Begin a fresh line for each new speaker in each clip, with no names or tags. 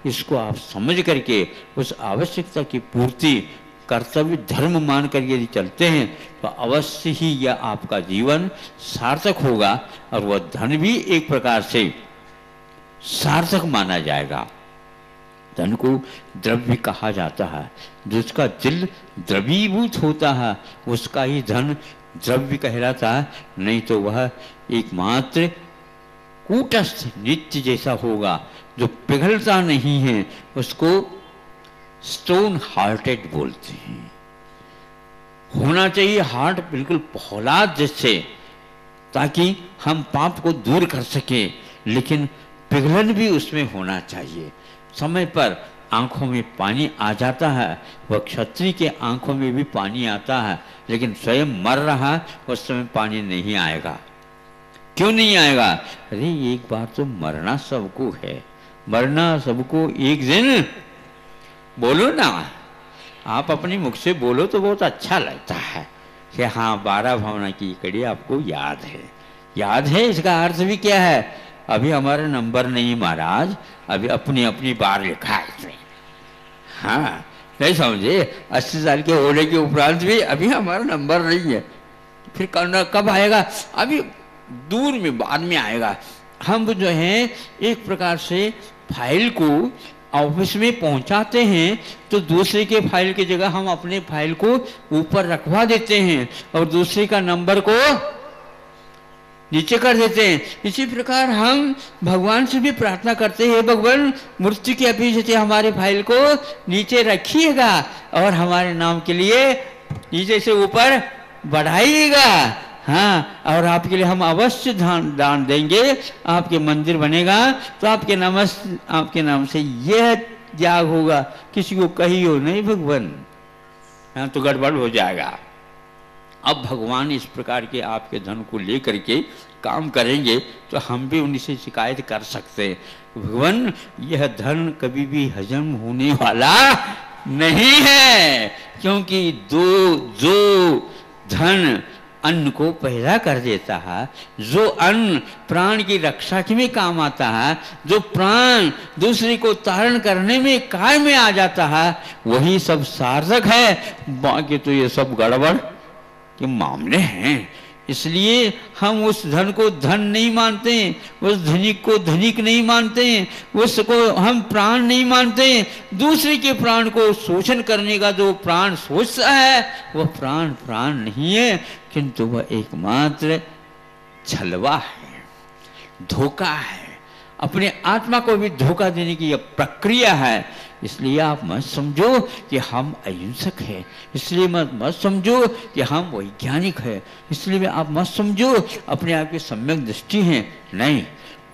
इसको आप समझ करके उस आवश्यकता की पूर्ति कर्तव्य धर्म मान कर यदि चलते हैं तो अवश्य ही यह आपका जीवन सार्थक होगा और वह धन भी एक प्रकार से सार्थक माना जाएगा। धन को द्रव्य कहा जाता है, जिसका दिल द्रवीभूत होता है उसका ही धन द्रव्य कहलाता है, नहीं तो वह एकमात्र कूटस्थ नित्य जैसा होगा जो पिघलता नहीं है, उसको स्टोन हार्टेड बोलते हैं। होना चाहिए हार्ट बिल्कुल फौलाद जैसे, ताकि हम पाप को दूर कर सके, लेकिन पिघलन भी उसमें होना चाहिए। समय पर आंखों में पानी आ जाता है, वह क्षत्रिय के आंखों में भी पानी आता है, लेकिन स्वयं मर रहा उस समय पानी नहीं आएगा। क्यों नहीं आएगा? अरे एक बार तो मरना सबको है, मरना सबको एक दिन। बोलो ना, आप अपने मुख से बोलो तो बहुत अच्छा लगता है कि हाँ 12 भावना की कड़ी आपको याद है। याद है इसका अर्थ भी क्या है? अभी हमारा नंबर नहीं महाराज, अभी अपनी अपनी बार लिखा है इसमें। हाँ नहीं समझे, 80 साल के होने के उपरांत भी अभी हमारा नंबर नहीं है। फिर कब आएगा? अभी दूर में बाद में आएगा। हम जो है एक प्रकार से फाइल को ऑफिस में पहुंचाते हैं तो दूसरे के फाइल की जगह हम अपने फाइल को ऊपर रखवा देते हैं और दूसरे का नंबर को नीचे कर देते हैं। इसी प्रकार हम भगवान से भी प्रार्थना करते हैं, भगवान मृत्यु की अपेक्षा हमारे फाइल को नीचे रखिएगा और हमारे नाम के लिए नीचे से ऊपर बढ़ाइएगा। हाँ, और आपके लिए हम अवश्य दान देंगे, आपके मंदिर बनेगा तो आपके नाम से यह त्याग होगा। किसी को कहियो नहीं भगवान, हाँ तो गड़बड़ हो जाएगा। अब भगवान इस प्रकार के आपके धन को लेकर के काम करेंगे तो हम भी उनसे शिकायत कर सकते हैं, भगवान यह धन कभी भी हजम होने वाला नहीं है, क्योंकि जो धन अन्न को पैदा कर देता है, जो अन्न प्राण की रक्षा के में काम आता है, जो प्राण दूसरे को तारण करने में काम में आ जाता है, वही सब सार्थक है। बाकी तो ये सब गड़बड़ के मामले हैं। इसलिए हम उस धन को धन नहीं मानते, उस धनिक को धनिक नहीं मानते, उसको हम प्राण नहीं मानते। दूसरे के प्राण को शोषण करने का जो प्राण सोचता है वह प्राण नहीं है, किंतु वह एकमात्र छलवा है, धोखा है। अपने आत्मा को भी धोखा देने की यह प्रक्रिया है। इसलिए आप मत समझो कि हम अहिंसक हैं, इसलिए मत समझो कि हम वैज्ञानिक हैं, इसलिए आप मत समझो अपने आप की सम्यक दृष्टि है। नहीं,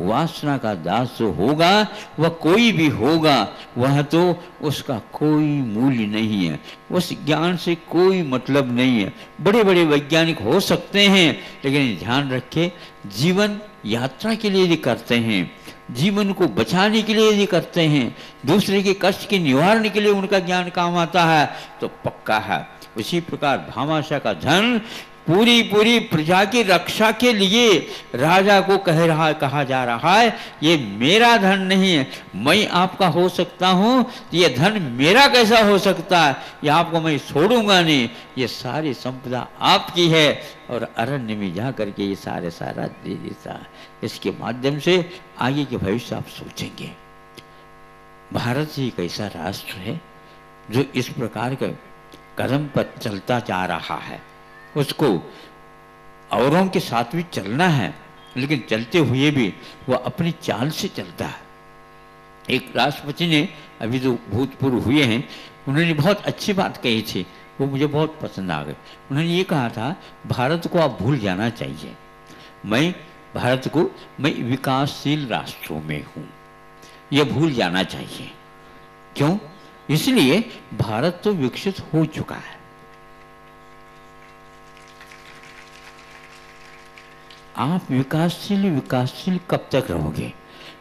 वासना का दास जो होगा वह कोई भी होगा, वह तो उसका कोई मूल्य नहीं है, उस ज्ञान से कोई मतलब नहीं है। बड़े बड़े वैज्ञानिक हो सकते हैं, लेकिन ध्यान रखें जीवन यात्रा के लिए भी करते हैं, जीवन को बचाने के लिए यदि करते हैं, दूसरे के कष्ट के निवारण के लिए उनका ज्ञान काम आता है तो पक्का है। उसी प्रकार भामाशा का धन पूरी प्रजा की रक्षा के लिए राजा को कहा जा रहा है ये मेरा धन नहीं है, मैं आपका हो सकता हूँ, ये धन मेरा कैसा हो सकता है, ये आपको मैं छोड़ूंगा नहीं, ये सारी संपदा आपकी है। और अरण्य में जा करके ये सारा दे देता है। इसके माध्यम से आगे के भविष्य आप सोचेंगे। भारत ही एक ऐसा राष्ट्र है जो इस प्रकार के कदम पर चलता जा रहा है, उसको औरों के साथ भी चलना है, लेकिन चलते हुए भी वह अपनी चाल से चलता है। एक राष्ट्रपति ने अभी जो भूतपूर्व हुए हैं, उन्होंने बहुत अच्छी बात कही थी, वो मुझे बहुत पसंद आ गई। उन्होंने ये कहा था भारत को आप भूल जाना चाहिए, मैं विकासशील राष्ट्रों में हूँ, ये भूल जाना चाहिए। क्यों? इसलिए भारत तो विकसित हो चुका है। आप विकासशील कब तक रहोगे?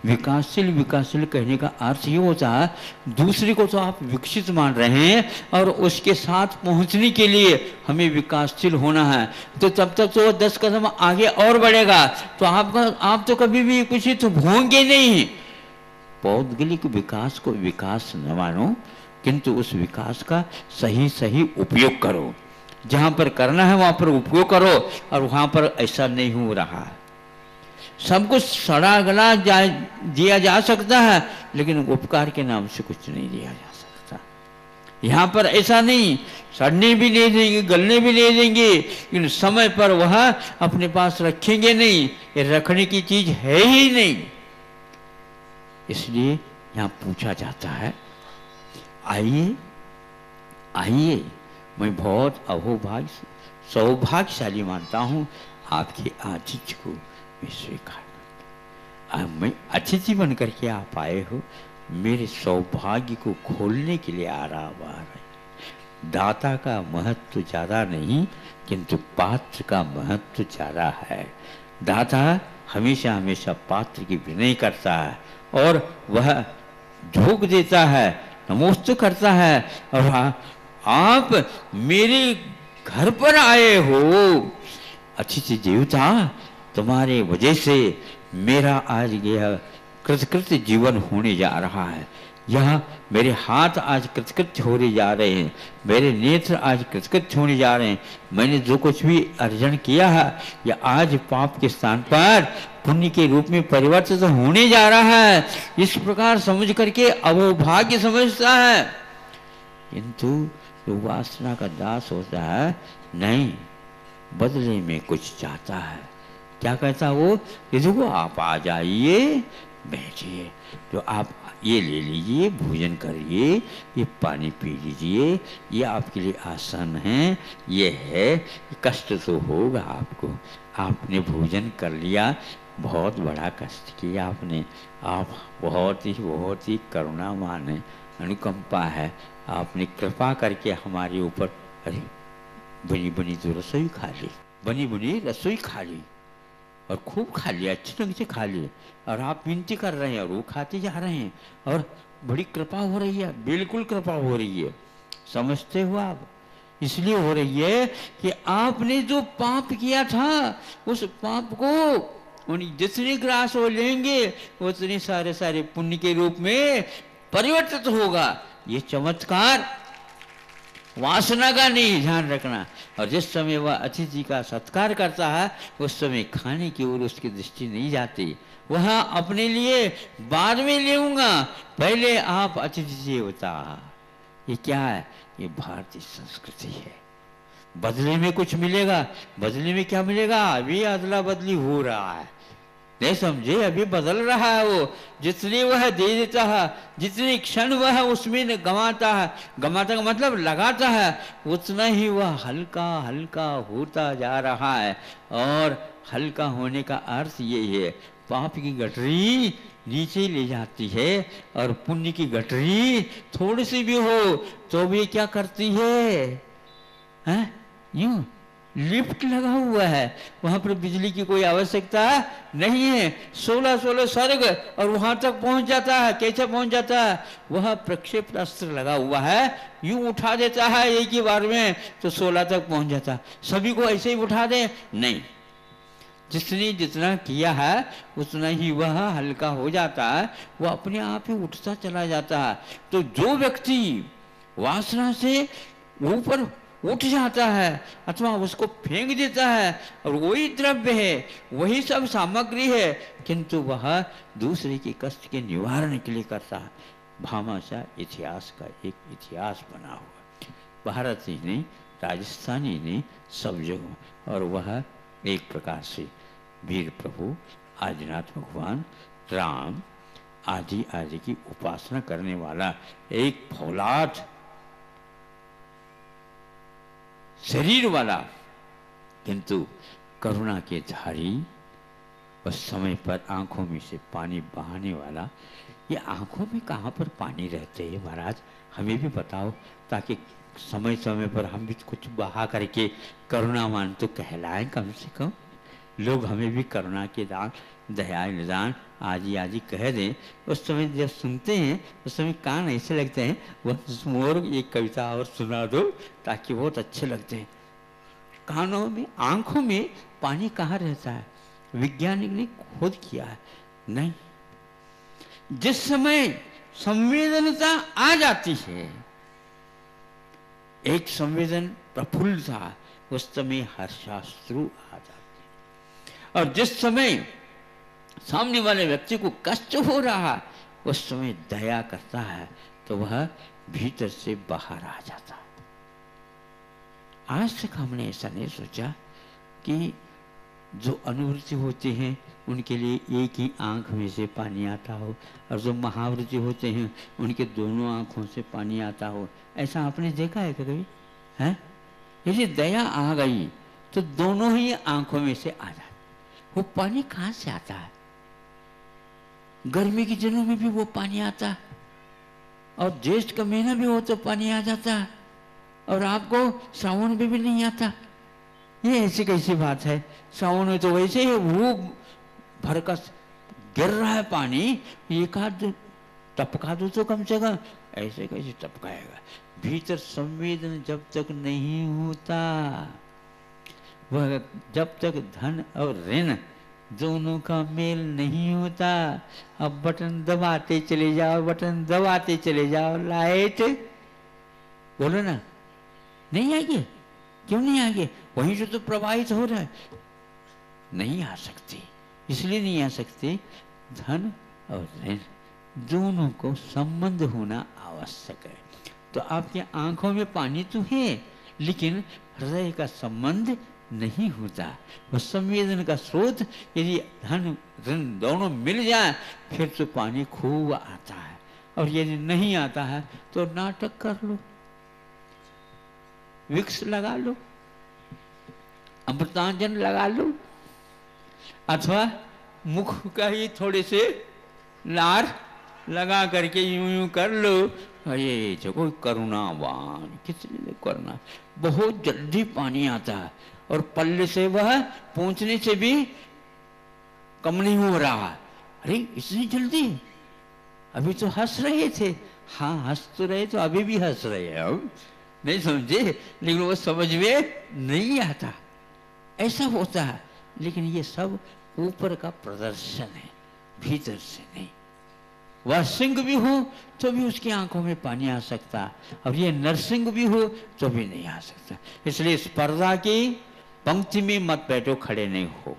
विकासशील कहने का अर्थ ये होता है दूसरे को तो आप विकसित मान रहे हैं और उसके साथ पहुंचने के लिए हमें विकासशील होना है, तो तब तक तो 10 कदम आगे और बढ़ेगा, तो आप तो कभी भी विकसित होंगे नहीं। पौद्गलिक विकास को विकास न मानो, किंतु उस विकास का सही सही उपयोग करो। जहां पर करना है वहां पर उपयोग करो, और वहां पर ऐसा नहीं हो रहा। सब कुछ सड़ा गला दिया जा सकता है, लेकिन उपकार के नाम से कुछ नहीं दिया जा सकता। यहां पर ऐसा नहीं, सड़ने भी नहीं देंगे, गलने भी नहीं देंगे, लेकिन समय पर वह अपने पास रखेंगे नहीं। ये रखने की चीज है ही नहीं। इसलिए यहां पूछा जाता है, आइए आइए, मैं बहुत अहोभाग्य सौभाग्यशाली मानता हूं आपके आतिथ्य को मैं स्वीकार करता। मैं अतिथि बन करके आप आए हो, मेरे सौभाग्य को खोलने के लिए आ रहा है। दाता का महत्व ज्यादा नहीं, किंतु पात्र का महत्व ज्यादा है। दाता हमेशा हमेशा पात्र की विनय करता है, और वह झोंक देता है, नमोस्तु करता है। और आप मेरे घर पर आए हो, अतिथि देवता, तुम्हारे वजह से मेरा आज यह कृतकृत्य जीवन होने जा रहा है। यह मेरे हाथ आज कृतकृत्य होने जा रहे हैं, मेरे नेत्र आज कृतकृत्य होने जा रहे हैं। मैंने जो कुछ भी अर्जन किया है, यह आज पाप के स्थान पर पुण्य के रूप में परिवर्तित होने जा रहा है। इस प्रकार समझ करके अवभाग्य समझता है। किंतु जो वासना का दास होता है, नहीं, बदले में कुछ चाहता है। क्या कहता वो? देखो आप आ जाइए, बैठिए, तो आप ये ले लीजिए, भोजन करिए, ये पानी पी लीजिए, ये आपके लिए आसान है, ये है, कष्ट तो होगा आपको। आपने भोजन कर लिया, बहुत बड़ा कष्ट किया आपने। आप बहुत ही करुणावान है, अनुकंपा है। आपने कृपा करके हमारे ऊपर, अरे बनी बनी तो रसोई खा ली, बनी बनी रसोई खा ली, और खूब खा लिया, अच्छे ढंग से खा लिया, और आप विनती कर रहे हैं और वो खाते जा रहे हैं, और बड़ी कृपा हो रही है। बिल्कुल कृपा हो रही है, समझते हो आप? इसलिए हो रही है कि आपने जो पाप किया था, उस पाप को जितने ग्रास वो लेंगे, उतने सारे सारे पुण्य के रूप में परिवर्तित होगा। ये चमत्कार वासना का नहीं, ध्यान रखना। और जिस समय वह अतिथि का सत्कार करता है, उस समय खाने की ओर उसकी दृष्टि नहीं जाती। वह अपने लिए बाद में लेऊंगा, पहले आप अतिथि देवता। ये क्या है? ये भारतीय संस्कृति है। बदले में कुछ मिलेगा, बदले में क्या मिलेगा? अभी अदला बदली हो रहा है, नहीं समझे? अभी बदल रहा है वो। जितनी वह दे देता है, जितनी क्षण वह उसमें गंवाता है, गंवाता का मतलब लगाता है, उतना ही वह हल्का हल्का होता जा रहा है। और हल्का होने का अर्थ यही है, पाप की गठरी नीचे ले जाती है, और पुण्य की गठरी थोड़ी सी भी हो तो भी क्या करती है? यूं लिफ्ट लगा हुआ है, वहां पर बिजली की कोई आवश्यकता नहीं है। 16 स्वर्ग, और वहां तक पहुंच जाता है। कैसे पहुंच जाता है? वह प्रक्षेप अस्त्र लगा हुआ है, यूं उठा देता है एक ही बार में, तो 16 तक पहुंच जाता है। सभी को ऐसे ही उठा दे? नहीं, जिसने जितना किया है उतना ही वह हल्का हो जाता है, वह अपने आप ही उठता चला जाता है। तो जो व्यक्ति वासना से ऊपर उठ जाता है अथवा उसको फेंक देता है, और वही द्रव्य है, वही सब सामग्री है, किंतु वह दूसरे के कष्ट के निवारण के लिए करता है। भामाशाह इतिहास का एक इतिहास बना हुआ, भारत ही नहीं, राजस्थान ही नहीं, सब जगह। और वह एक प्रकार से वीर प्रभु आदिनाथ भगवान राम आदि आदि की उपासना करने वाला एक फौलाद शरीर वाला, किंतु करुणा के धारी, उस समय पर आंखों में से पानी बहाने वाला। ये आंखों में कहाँ पर पानी रहते हैं महाराज? हमें भी बताओ, ताकि समय समय पर हम भी कुछ बहा करके करुणावान तो कहलाएं कम से कम। लोग हमें भी करुणा के दान, दया निदान आदि आदि कह दें। उस समय जब सुनते हैं उस समय कान ऐसे लगते हैं, वह मोर एक कविता और सुना दो ताकि बहुत अच्छे लगते हैं। कानों में, आंखों में पानी कहाँ रहता है? वैज्ञानिक ने खोज किया है, नहीं, जिस समय संवेदनता आ जाती है, एक संवेदन प्रफुल्ल था, उस समय हर्षाश्रु आ जाते हैं। और जिस समय सामने वाले व्यक्ति को कष्ट हो रहा, उस समय दया करता है तो वह भीतर से बाहर आ जाता है। आज तक हमने ऐसा नहीं सोचा कि जो अनुभूति होते हैं उनके लिए एक ही आंख में से पानी आता हो, और जो महावृत्ति होते हैं उनके दोनों आंखों से पानी आता हो। ऐसा आपने देखा है कभी? है? यदि दया आ गई तो दोनों ही आंखों में से आ जाता। वो पानी कहाँ से आता है? गर्मी के दिनों में भी वो पानी आता है, और ज्येष्ठ का महीना भी हो तो पानी आ जाता है, और आपको सावन में भी नहीं आता। ये ऐसी कैसी बात है? सावन में तो वैसे ही वो भरकस गिर रहा है पानी, एक आध टपका दो तो कम से कम, ऐसे कैसे टपकाएगा? भीतर संवेदन जब तक नहीं होता, वह जब तक धन और ऋण दोनों का मेल नहीं होता। अब बटन दबाते चले जाओ, बटन दबाते चले जाओ, लाइट बोलो ना, नहीं आएगी। क्यों नहीं आएगी? वहीं से तो प्रवाहित हो रहा है। नहीं आ सकती, इसलिए नहीं आ सकती, धन और ऋण दोनों को संबंध होना आवश्यक है। तो आपकी आंखों में पानी तो है, लेकिन हृदय का संबंध नहीं होता। वो संवेदन का स्रोत यदि धन ऋण दोनों मिल जाए फिर तो पानी खूब आता है, और यदि नहीं आता है तो नाटक कर लो, विक्स लगा लो, अमृतांजन लगा लो, अथवा मुख का ही थोड़े से लार लगा करके यूं यूं कर लो। ये जो करुणावान, किस लिए करना? बहुत जल्दी पानी आता है, और पल्ले से वह पहुंचने से भी कम नहीं हो रहा। अरे इतनी जल्दी? अभी तो हंस रहे थे। हाँ हंस तो रहे, तो अभी भी हंस रहे हैं हम, नहीं समझे? लेकिन वो समझ में नहीं आता। ऐसा होता है, लेकिन ये सब ऊपर का प्रदर्शन है, भीतर से नहीं। वह सिंह भी हो तो भी उसकी आंखों में पानी आ सकता, और ये नरसिंह भी हो तो भी नहीं आ सकता। इसलिए स्पर्धा की पंक्ति में मत बैठो, खड़े नहीं हो।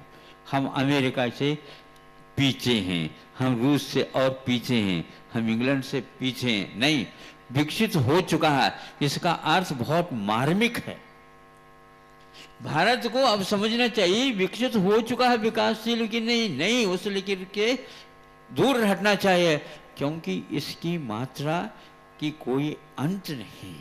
हम अमेरिका से पीछे हैं, हम रूस से और पीछे हैं, हम इंग्लैंड से पीछे हैं, नहीं। विकसित हो चुका है, इसका अर्थ बहुत मार्मिक है। भारत को अब समझना चाहिए विकसित हो चुका है, विकासशील की नहीं, उस लेकर के दूर हटना चाहिए, क्योंकि इसकी मात्रा की कोई अंत नहीं।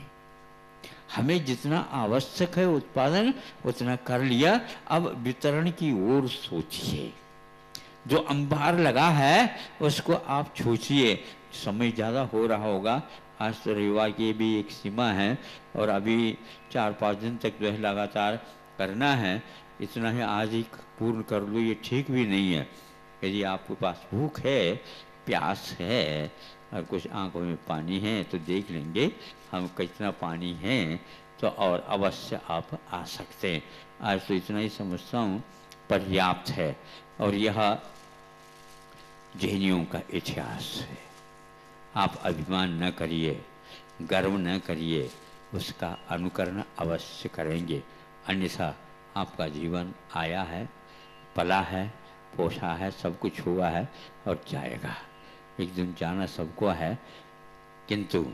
हमें जितना आवश्यक है उत्पादन उतना कर लिया, अब वितरण की ओर सोचिए। जो अंबार लगा है उसको आप सोचिए। समय ज़्यादा हो रहा होगा, आज तो रविवार की भी एक सीमा है, और अभी 4-5 दिन तक जो है लगातार करना है। इतना ही आज ही पूर्ण कर लो, ये ठीक भी नहीं है। यदि आपके पास भूख है, प्यास है, और कुछ आंखों में पानी है तो देख लेंगे हम कितना पानी है, तो और अवश्य आप आ सकते हैं। आज तो इतना ही समझता हूँ पर्याप्त है। और यह जैनियों का इतिहास है। आप अभिमान न करिए, गर्व न करिए, उसका अनुकरण अवश्य करेंगे, अन्यथा आपका जीवन आया है, पला है, पोषा है, सब कुछ हुआ है और जाएगा। एक दिन जाना सबको है, किंतु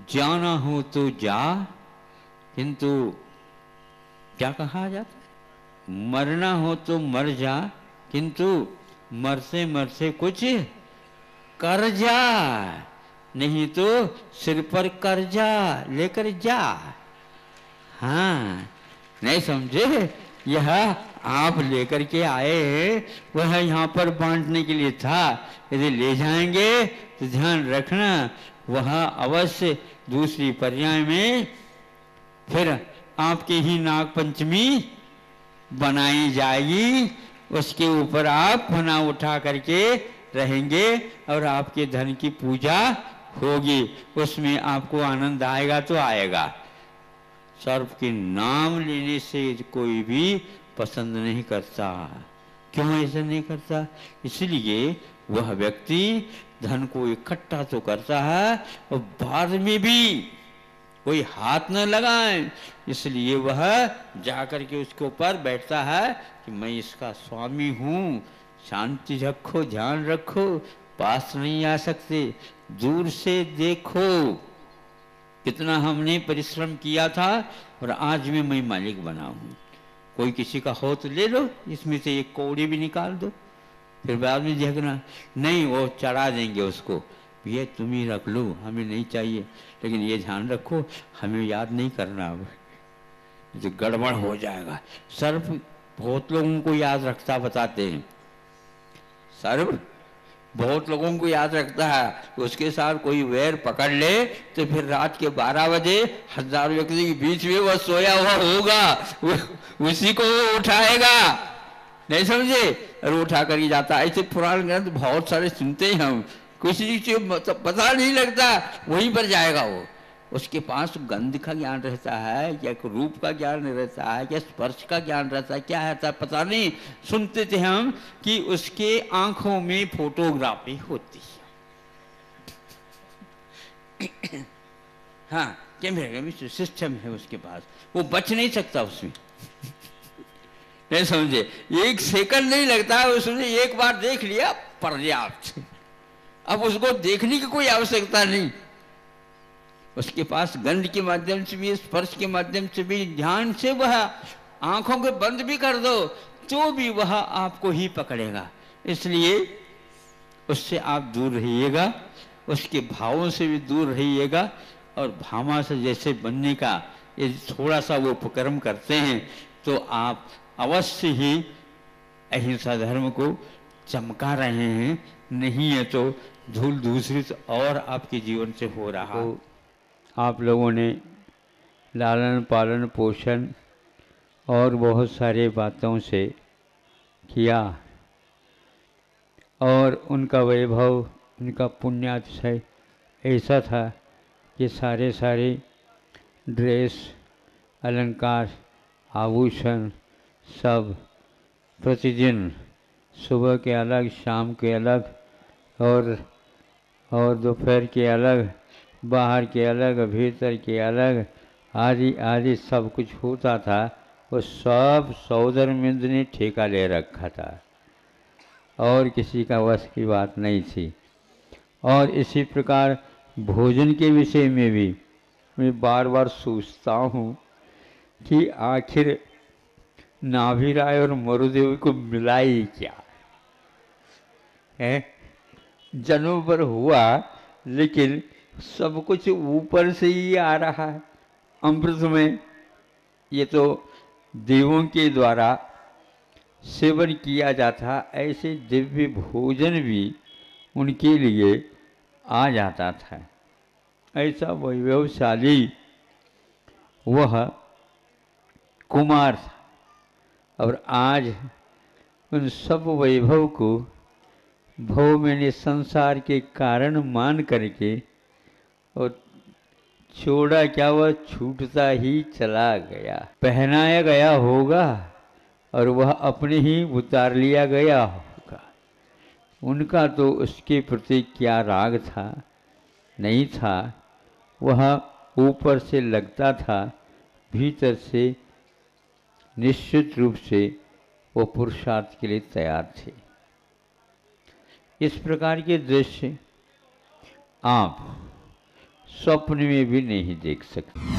जाना हो तो जा, किंतु क्या कहा जाता है? मरना हो तो मर जा, किंतु मरते मरते कुछ कर जा, नहीं तो सिर पर कर्जा लेकर जा। हाँ, नहीं समझे? यह आप लेकर के आए, वह यहाँ पर बांटने के लिए था। यदि ले जाएंगे तो ध्यान रखना, वह अवश्य दूसरी पर्याय में फिर आपके ही नाग पंचमी बनाई जाएगी, उसके ऊपर आप फना उठा करके रहेंगे और आपके धन की पूजा होगी। उसमें आपको आनंद आएगा तो आएगा। सर्प के नाम लेने से कोई भी पसंद नहीं करता। क्यों ऐसा नहीं करता? इसलिए वह व्यक्ति धन को इकट्ठा तो करता है और बाद में भी कोई हाथ न लगाए, इसलिए वह जाकर के उसके ऊपर बैठता है कि मैं इसका स्वामी हूँ, शांति रखो, ध्यान रखो, पास नहीं आ सकते, दूर से देखो कितना हमने परिश्रम किया था और आज मैं मालिक बना हूँ। कोई किसी का हो तो ले लो, इसमें से एक कौड़ी भी निकाल दो, फिर बाद में देखना। नहीं, वो चढ़ा देंगे उसको, ये तुम ही रख लो, हमें नहीं चाहिए, लेकिन ये ध्यान रखो हमें याद नहीं करना, अब जो गड़बड़ हो जाएगा। सर्प बहुत लोगों को याद रखता, बताते हैं सर्प बहुत लोगों को याद रखता है। उसके साथ कोई वैर पकड़ ले तो फिर रात के 12 बजे हजारों व्यक्ति के बीच में वह सोया हुआ होगा, उसी को वो उठाएगा, नहीं समझे, और उठा कर जाता। ऐसे पुराण ग्रंथ बहुत सारे सुनते हैं हम, किसी चीज पता नहीं लगता, वहीं पर जाएगा वो। उसके पास गंध का ज्ञान रहता है या रूप का ज्ञान रहता है या स्पर्श का ज्ञान रहता है, क्या रहता है पता नहीं। सुनते थे हम कि उसके आंखों में फोटोग्राफी होती है। हाँ, कैमरे का सिस्टम है उसके पास, वो बच नहीं सकता उसमें, नहीं समझे, एक सेकंड नहीं लगता, उसने एक बार देख लिया पर्याप्त, अब उसको देखने की कोई आवश्यकता नहीं। उसके पास गंध के माध्यम से भी, स्पर्श के माध्यम से भी, ध्यान से वह आंखों के बंद भी कर दो तो भी वह आपको ही पकड़ेगा। इसलिए उससे आप दूर रहिएगा, उसके भावों से भी दूर रहिएगा। और भामा से जैसे बनने का ये थोड़ा सा वो उपक्रम करते हैं तो आप अवश्य ही अहिंसा धर्म को चमका रहे हैं, नहीं है तो धूल दूसरी और आपके जीवन से हो रहा। तो आप लोगों ने लालन पालन पोषण और बहुत सारे बातों से किया और उनका वैभव, उनका पुण्यातिशय ऐसा था कि सारे ड्रेस, अलंकार, आभूषण सब प्रतिदिन सुबह के अलग, शाम के अलग और दोपहर के अलग, बाहर के अलग, भीतर के अलग, आदि आदि सब कुछ होता था। वो सब सौदरमिंद ने ठेका ले रखा था और किसी का वश की बात नहीं थी। और इसी प्रकार भोजन के विषय में भी मैं बार बार सोचता हूँ कि आखिर नाभिराय और मरुदेव को मिला ही क्या है। जन्म पर हुआ लेकिन सब कुछ ऊपर से ही आ रहा है अमृत में। ये तो देवों के द्वारा सेवन किया जाता, ऐसे दिव्य भोजन भी उनके लिए आ जाता था। ऐसा वैभवशाली वह कुमार था और आज उन सब वैभव को भव मैंने संसार के कारण मान करके और छोड़ा क्या, वह छूटता ही चला गया। पहनाया गया होगा और वह अपने ही उतार लिया गया होगा। उनका तो उसके प्रति क्या राग था, नहीं था। वह ऊपर से लगता था, भीतर से निश्चित रूप से वो पुरुषार्थ के लिए तैयार थे। इस प्रकार के दृश्य आप स्वप्न में भी नहीं देख सकते।